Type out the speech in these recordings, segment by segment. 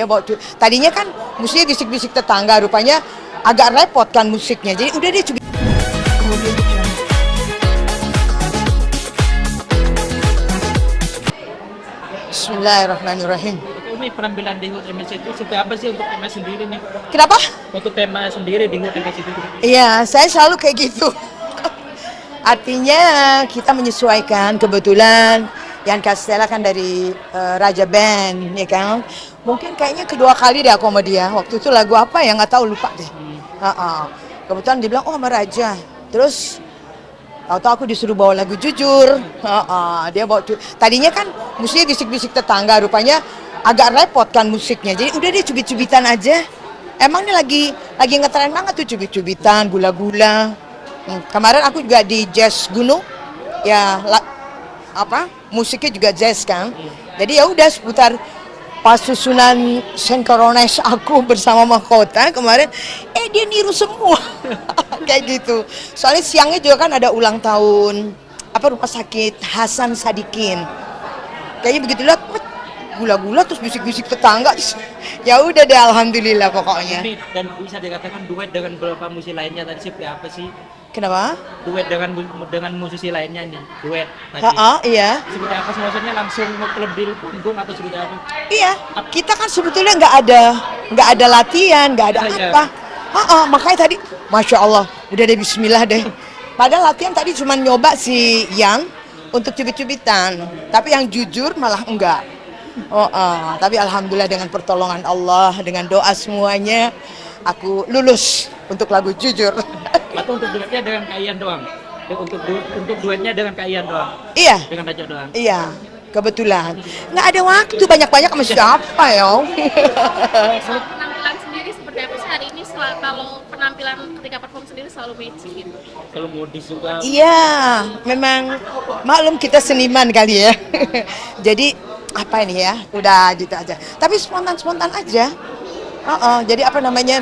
dia bawa tadinya kan musiknya bisik-bisik tetangga, rupanya agak repot kan musiknya. Jadi udah dia cubit. Bismillahirrahmanirrahim. Umi penampilan di HUT MS itu seperti apa sih untuk MS sendiri nih? Kenapa? Untuk tema sendiri di HUT MS itu. Iya, saya selalu kayak gitu. Artinya kita menyesuaikan, kebetulan Yan Castella kan dari Raja Band, ya kan. Mungkin kayaknya kedua kali deh aku sama dia. Waktu itu lagu apa ya, nggak tahu, lupa deh. Kebetulan dia bilang, oh sama Raja. Terus tahu-tahu aku disuruh bawa lagu Jujur. Dia bawa tadinya kan musiknya bisik-bisik tetangga, rupanya agak repot kan musiknya. Jadi udah dia cubit-cubitan aja. Emang ini lagi ngetren banget tuh cubit-cubitan, gula-gula. Kemarin aku juga di Jazz Gunung, ya musiknya juga jazz kan. Jadi ya udah seputar pas susunan Synchronize aku bersama mahkota kemarin, dia niru semua. Kayak gitu. Soalnya siangnya juga kan ada ulang tahun rumah sakit Hasan Sadikin. Kayaknya begitu lihat gula-gula terus bisik-bisik tetangga. Ya udah deh, alhamdulillah pokoknya. Dan bisa dikatakan duet dengan beberapa musisi lainnya tadi seperti apa sih? Kenapa? Duet dengan musisi lainnya nih, duet tadi. Iya. Seperti apa sih, maksudnya langsung klub di punggung atau seperti apa? Iya, kita kan sebetulnya nggak ada latihan, nggak ada apa. Makanya tadi, masya Allah, udah deh Bismillah deh. Padahal latihan tadi cuma nyoba si Yang untuk cubit-cubitan, tapi yang Jujur malah enggak. Tapi alhamdulillah dengan pertolongan Allah, dengan doa semuanya, aku lulus untuk lagu Jujur. Atau untuk duetnya dengan Kak Ian doang? Untuk duetnya dengan Kak Ian doang? Iya. Dengan Raja doang? Iya, kebetulan. Nggak ada waktu banyak-banyak sama siapa ya. Soal penampilan sendiri seperti apa sih hari ini, kalau penampilan ketika perform sendiri selalu matching gitu? Kalau modis juga? Iya, memang maklum kita seniman kali ya. Jadi apa ini ya, udah gitu aja. Tapi spontan-spontan aja. Jadi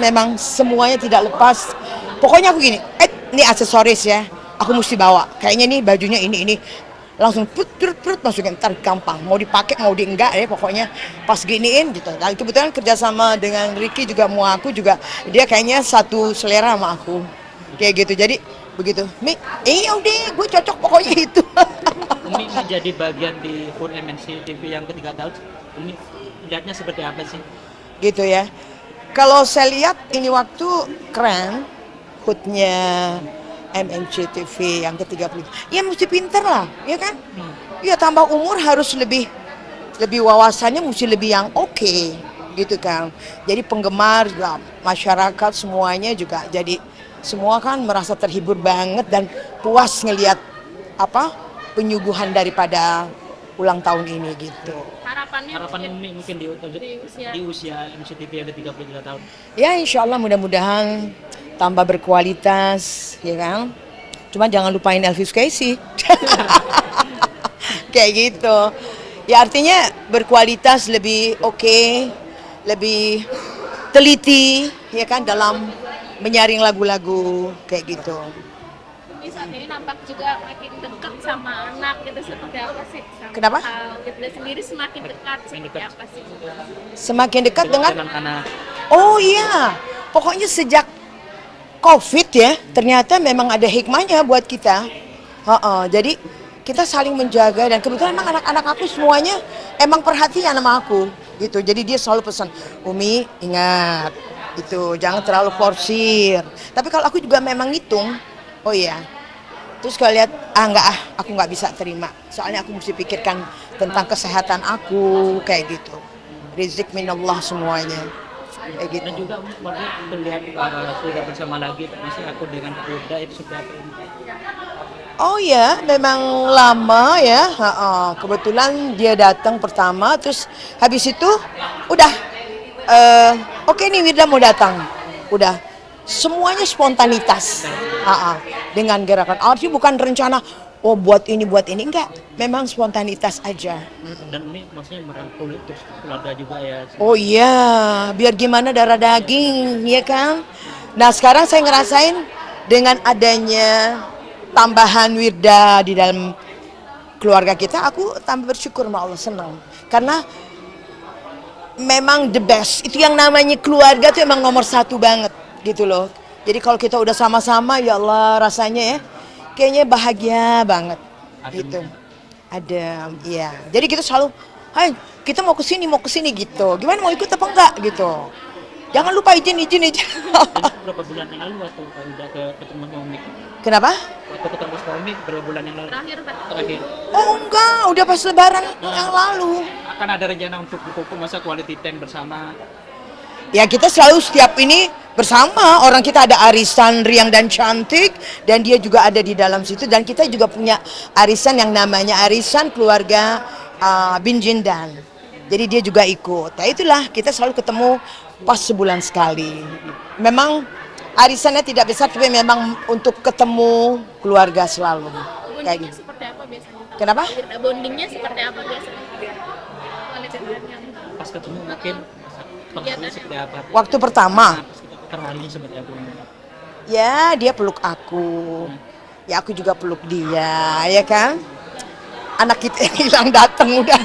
memang semuanya tidak lepas. Pokoknya aku gini, ini aksesoris ya, aku mesti bawa. Kayaknya nih bajunya ini. Langsung prut masukin, ntar gampang. Mau dipakai, mau di enggak ya, pokoknya pas giniin gitu. Dan kebetulan kerjasama dengan Ricky juga, aku juga, dia kayaknya satu selera sama aku. Kayak gitu, jadi begitu. Udah, gue cocok pokoknya itu. Umi menjadi bagian di HUT MNC TV yang ketiga tahun, Umi lihatnya seperti apa sih? Gitu ya. Kalau saya lihat ini waktu keren, HUT-nya MNC TV yang ke-30. Ya mesti pinter lah, ya kan? Ya tambah umur harus lebih wawasannya mesti lebih yang oke, gitu kan. Jadi penggemar juga, masyarakat semuanya juga jadi semua kan merasa terhibur banget dan puas ngelihat penyuguhan daripada ulang tahun ini gitu. Harapannya Umi mungkin di usia MCTV yang ke-33 tahun. Ya insya Allah mudah-mudahan tambah berkualitas, ya kan. Cuma jangan lupain Elvis Casey. Kayak gitu. Ya artinya berkualitas, lebih oke, lebih teliti, ya kan, dalam menyaring lagu-lagu kayak gitu. saat ini nampak juga makin dekat sama anak gitu, seperti apa sih? Sama Kenapa? Gibda sendiri semakin dekat seperti apa sih? Semakin dekat dengan anak. Oh iya, pokoknya sejak COVID ya, ternyata memang ada hikmahnya buat kita. Jadi kita saling menjaga, dan kebetulan emang anak-anak aku semuanya emang perhatian sama aku gitu. Jadi dia selalu pesan, Umi ingat itu jangan terlalu porsir. Tapi kalau aku juga memang ngitung, oh iya. Terus kalau lihat aku nggak bisa terima. Soalnya aku mesti pikirkan tentang kesehatan aku kayak gitu. Rizq minallah semuanya. Kayak gitu. Dan juga terlihat sudah bersama lagi, misalnya aku dengan Uda itu sudah Oh ya, memang lama ya. Kebetulan dia datang pertama, terus habis itu udah oke nih Wirda mau datang. Udah semuanya spontanitas. Dengan gerakan. Artinya bukan rencana buat ini enggak. Memang spontanitas aja. Dan ini maksudnya merangkul itu keluarga juga ya. Oh iya, biar gimana darah daging, ya kan? Nah sekarang saya ngerasain dengan adanya tambahan Wirda di dalam keluarga kita, aku tambah bersyukur sama Allah, senang. Karena memang the best. Itu yang namanya keluarga tuh emang nomor satu banget gitu loh. Jadi kalau kita udah sama-sama, ya Allah rasanya ya, kayaknya bahagia banget gitu. Ada, iya. Jadi kita selalu, hai kita mau kesini gitu. Gimana mau ikut apa enggak gitu. Jangan lupa izin. Jadi berapa bulan yang lalu waktu udah ketemu Umi? Kenapa? Waktu ketemu sama Umi berapa bulan yang lalu? Terakhir Pak. Terakhir. Oh enggak, udah pas lebaran yang lalu. Akan ada rencana untuk buku masa quality time bersama. Ya kita selalu setiap ini bersama, orang kita ada arisan riang dan cantik dan dia juga ada di dalam situ, dan kita juga punya arisan yang namanya arisan keluarga bin Jindan. Jadi dia juga ikut. Nah itulah kita selalu ketemu pas sebulan sekali. Memang arisannya tidak besar tapi memang untuk ketemu keluarga selalu. Kayak Bondingnya gitu. seperti apa biasanya? Kenapa? Bondingnya seperti apa biasanya? Quality time-nya. Pas ketemu mungkin pertemuannya seperti apa? Waktu pertama, Terharinya seperti apa? ya dia peluk aku. Ya aku juga peluk dia, ya kan? Anak kita yang hilang datang udah.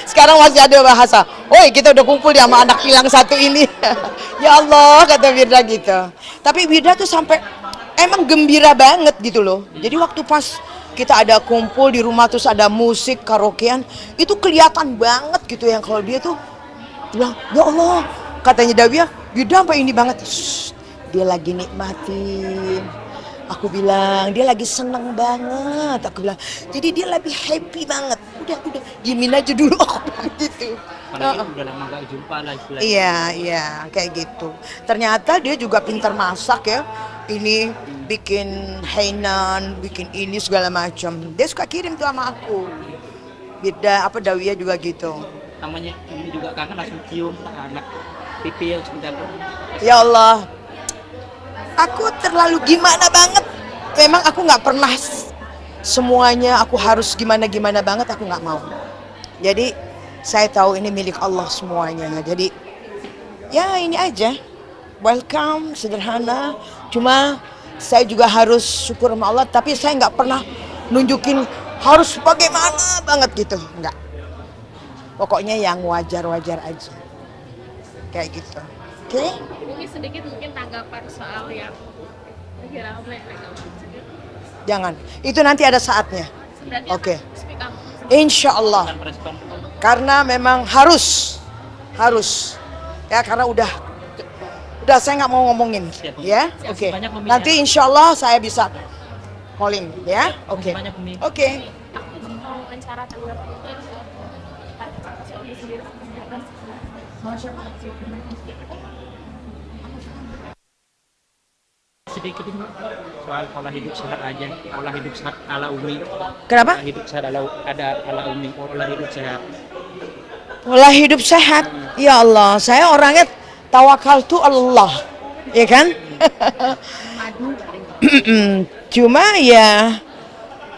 Sekarang masih ada bahasa, "Oi, kita udah kumpul ya sama anak hilang satu ini." Ya Allah, kata Wirda gitu. Tapi Wirda tuh sampai emang gembira banget gitu loh. Jadi waktu pas kita ada kumpul di rumah terus ada musik karaokean, itu kelihatan banget gitu yang kalau dia tuh bilang, "Ya Allah," katanya Dawia, "Wirda sampai ini banget." Shh, dia lagi nikmatin. Aku bilang, dia lagi seneng banget. Aku bilang, jadi dia lebih happy banget. Udah, diemin aja dulu, aku bilang gitu. Apalagi udah lama gak jumpa lah istilahnya. Iya, kayak gitu. Ternyata dia juga pintar masak ya. Ini bikin hainan, bikin ini segala macam. Dia suka kirim tuh sama aku. Beda apa Dawia juga gitu. Namanya ini juga kangen langsung cium anak pipi yang sebentar. Ya Allah, aku terlalu gimana banget. Memang aku nggak pernah semuanya aku harus gimana banget, aku nggak mau. Jadi saya tahu ini milik Allah semuanya. Jadi ya ini aja, welcome, sederhana. Cuma saya juga harus syukur sama Allah. Tapi saya nggak pernah nunjukin harus bagaimana banget gitu, nggak. Pokoknya yang wajar-wajar aja, kayak gitu. Oke? Mungkin sedikit tanggapan soal yang lagi ramai. Jangan, itu nanti ada saatnya. Sebenarnya Oke. speak up. Insya Allah. Dan respon Karena memang harus ya, karena udah saya nggak mau ngomongin Siap. ya. Siap. Oke. Banyak pemilihan. Nanti insya Allah saya bisa calling ya. Oke. Banyak pemilihan. Oke. Aku mau wawancara tanggapan suami sendiri. sedikit ini soal pola hidup sehat aja, pola hidup sehat ala Umi. Kenapa? Pola hidup sehat ala Umi, pola hidup sehat. Pola hidup sehat. Ya Allah, saya orangnya tawakal tuh Allah, ya kan? Cuma ya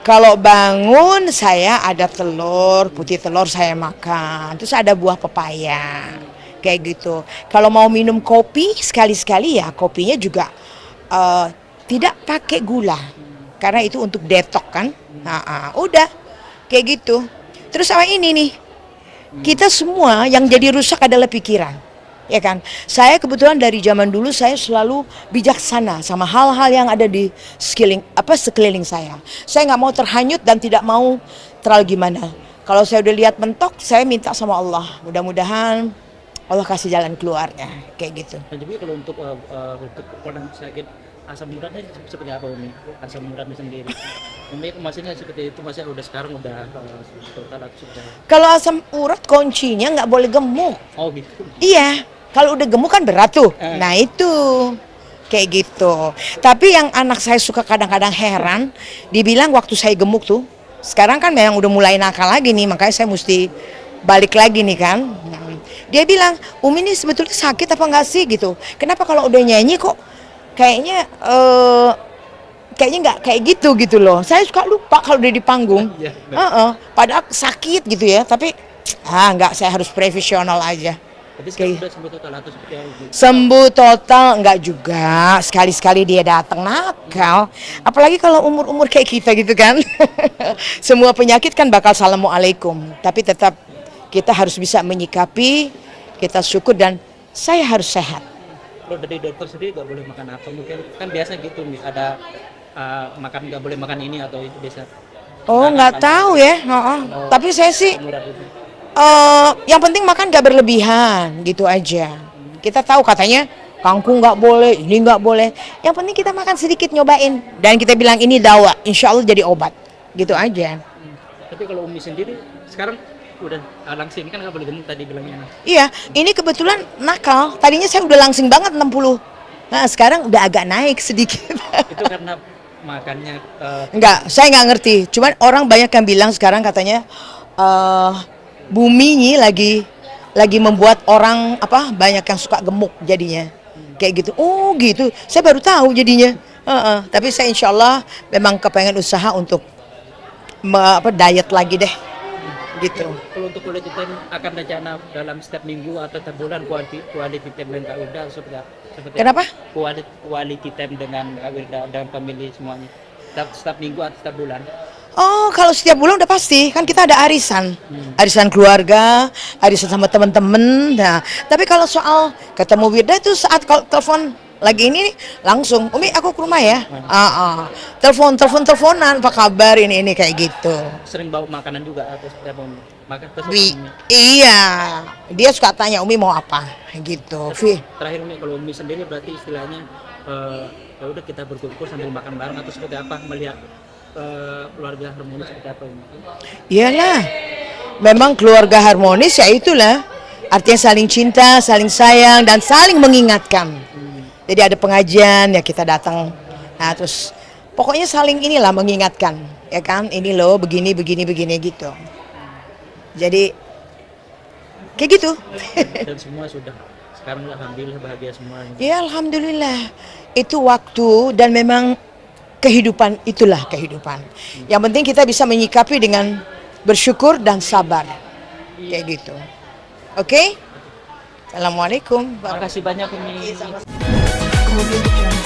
kalau bangun saya ada telur, putih telur saya makan. Terus ada buah pepaya. Kayak gitu. Kalau mau minum kopi sekali-sekali ya kopinya juga tidak pakai gula. Karena itu untuk detok kan. Udah kayak gitu. Terus sama ini nih. Kita semua yang jadi rusak adalah pikiran. Ya kan? Saya kebetulan dari zaman dulu saya selalu bijaksana sama hal-hal yang ada di sekeliling saya. Saya nggak mau terhanyut dan tidak mau terlalu gimana. Kalau saya udah lihat mentok, saya minta sama Allah. Mudah-mudahan Allah kasih jalan keluarnya, kayak gitu. Dan juga kalau untuk orang sakit asam uratnya seperti apa Umi? Asam uratnya sendiri. Umi maksudnya seperti itu, maksudnya udah sekarang udah total sudah. Kalau asam urat kuncinya nggak boleh gemuk. Oh gitu. Iya, kalau udah gemuk kan berat tuh. Nah itu kayak gitu. Tapi yang anak saya suka kadang-kadang heran, dibilang waktu saya gemuk tuh, sekarang kan memang udah mulai nakal lagi nih, makanya saya mesti balik lagi nih kan. Dia bilang, Umi ini sebetulnya sakit apa enggak sih gitu. Kenapa kalau udah nyanyi kok kayaknya nggak kayak gitu loh. Saya suka lupa kalau udah di panggung. Padahal sakit gitu ya, tapi enggak, saya harus profesional aja. Tapi sekarang udah sembuh total atau seperti apa? Sembuh total enggak juga. Sekali-sekali dia datang nakal. Apalagi kalau umur-umur kayak kita gitu kan. Semua penyakit kan bakal assalamualaikum. Tapi tetap kita harus bisa menyikapi, kita syukur dan saya harus sehat. Kalau dari dokter sendiri nggak boleh makan apa? Mungkin kan biasa gitu nih, ada makan nggak boleh makan ini atau itu biasa. Oh, nggak tahu ya. Tapi saya sih Murah itu. yang penting makan gak berlebihan gitu aja. Kita tahu katanya kangkung nggak boleh, ini nggak boleh. Yang penting kita makan sedikit nyobain dan kita bilang ini dawa, insya Allah jadi obat. Gitu aja. Tapi kalau Umi sendiri sekarang udah langsing kan nggak boleh gemuk tadi bilangnya. Iya, ini kebetulan nakal. Tadinya saya udah langsing banget 60. Nah, sekarang udah agak naik sedikit. Itu karena makannya Enggak, saya nggak ngerti. Cuman orang banyak yang bilang sekarang katanya bumi ini lagi membuat orang banyak yang suka gemuk jadinya. Kayak gitu. Oh, gitu. Saya baru tahu jadinya. Tapi saya insya Allah memang kepengen usaha untuk diet lagi deh. Gitu. kalau untuk quality time akan rencana dalam setiap minggu atau setiap bulan quality time dengan Kak Wilda seperti Kenapa? quality time dengan Kak Wilda dan family semuanya setiap minggu atau setiap bulan. Oh, kalau setiap bulan udah pasti, kan kita ada arisan. Arisan keluarga, arisan sama teman-teman. Nah, tapi kalau soal ketemu Wirda itu saat kalau telepon lagi ini nih, langsung, Umi aku ke rumah ya. Teleponan, apa kabar ini kayak gitu. Sering bawa makanan juga atau setiap makan Iya, dia suka tanya Umi mau apa gitu. Terakhir Umi, kalau Umi sendiri berarti istilahnya ya udah kita berkumpul sambil makan bareng atau seperti apa melihat keluarga harmonis seperti apa ini? Iyalah, memang keluarga harmonis ya itulah. Artinya saling cinta, saling sayang, dan saling mengingatkan. Jadi ada pengajian ya kita datang. Nah terus pokoknya saling inilah mengingatkan, ya kan? Ini loh begini gitu. Jadi kayak gitu. Dan semua sudah sekarang alhamdulillah bahagia semua. Ya alhamdulillah. Itu waktu dan memang kehidupan itulah kehidupan. Yang penting kita bisa menyikapi dengan bersyukur dan sabar. Kayak gitu. Oke? Assalamualaikum. Terima kasih banyak Umi. Kemudian